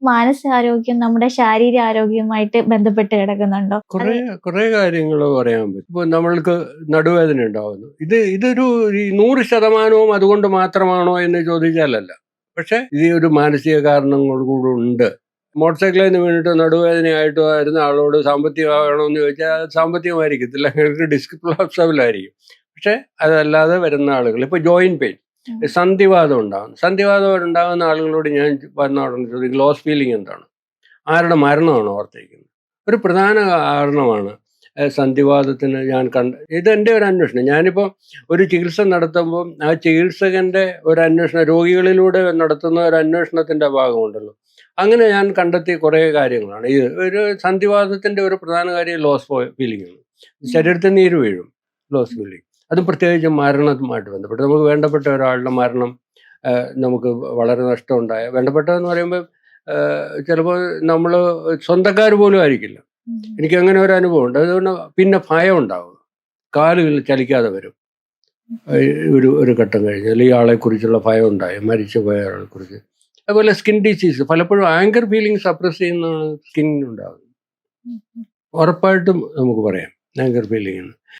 മാനസികാരോഗ്യം നമ്മുടെ ശാരീരിക ആരോഗ്യവുമായിട്ട് ബന്ധപ്പെട്ട് കിടക്കുന്നുണ്ടോ? കുറെ കുറെ കാര്യങ്ങൾ പറയാൻ പറ്റും. ഇപ്പോൾ നമ്മൾക്ക് നടുവേദന ഉണ്ടാവുന്നു, ഇതൊരു 100% അതുകൊണ്ട് മാത്രമാണോ എന്ന് ചോദിച്ചാലല്ല. പക്ഷെ ഇത് ഒരു മാനസിക കാരണങ്ങൾ കൂടെ ഉണ്ട്. മോട്ടോർ സൈക്കിളിൽ നിന്ന് വീണിട്ട് നടുവേദനയായിട്ട് വരുന്ന ആളോട് സാമ്പത്തികമാകണമെന്ന് ചോദിച്ചാൽ അത് സാമ്പത്തികമായിരിക്കത്തില്ല, നിങ്ങൾക്ക് ഡിസ്ക് പ്രൊലാപ്സബിളായിരിക്കും. പക്ഷെ അതല്ലാതെ വരുന്ന ആളുകൾ, ഇപ്പോൾ ജോയിന്റ് പെയിൻ, സന്ധിവാദം ഉണ്ടാകുന്ന ആളുകളോട് ഞാൻ വന്ന ഉടനെ ചോദിക്കും ലോസ് ഫീലിംഗ് എന്താണ്, ആരുടെ മരണമാണോ ഓർത്തിരിക്കുന്നത്. ഒരു പ്രധാന കാരണമാണ് സന്ധിവാദത്തിന്. ഞാൻ ഇതെൻ്റെ ഒരു അന്വേഷണം. ഞാനിപ്പോൾ ഒരു ചികിത്സ നടത്തുമ്പോൾ ആ ചികിത്സകൻ്റെ ഒരു അന്വേഷണം, രോഗികളിലൂടെ നടത്തുന്ന ഒരു അന്വേഷണത്തിൻ്റെ ഭാഗമുണ്ടല്ലോ, അങ്ങനെ ഞാൻ കണ്ടെത്തിയ കുറേ കാര്യങ്ങളാണ്. ഇത് ഒരു സന്ധിവാദത്തിൻ്റെ ഒരു പ്രധാന കാര്യം ലോസ് ഫീലിംഗ് ആണ്. ശരീരത്തിൽ നീര് വീഴും, ലോസ് ഫീലിംഗ്. അതും പ്രത്യേകിച്ച് മരണവുമായിട്ട് ബന്ധപ്പെട്ട് നമുക്ക് വേണ്ടപ്പെട്ട ഒരാളുടെ മരണം നമുക്ക് വളരെ നഷ്ടമുണ്ടായ, വേണ്ടപ്പെട്ടതെന്ന് പറയുമ്പോൾ ചിലപ്പോൾ നമ്മൾ സ്വന്തക്കാർ പോലും ആയിരിക്കില്ല. എനിക്ക് അങ്ങനെ ഒരു അനുഭവം ഉണ്ട്. അതുകൊണ്ട് പിന്നെ ഭയം ഉണ്ടാവും, കാലുകൾ ചലിക്കാതെ വരും ഒരു ഘട്ടം കഴിഞ്ഞാൽ. ഈ ആളെക്കുറിച്ചുള്ള ഭയം ഉണ്ടായി, മരിച്ചു പോയ ആളെ കുറിച്ച്. അതുപോലെ സ്കിൻ ഡിസീസ്, പലപ്പോഴും ആങ്കർ ഫീലിംഗ് സപ്രസ് ചെയ്യുന്നതാണ് സ്കിന്നിനുണ്ടാകുന്നത്. ഉറപ്പായിട്ടും നമുക്ക് പറയാം ആങ്കർ ഫീലിംഗ് എന്ന്.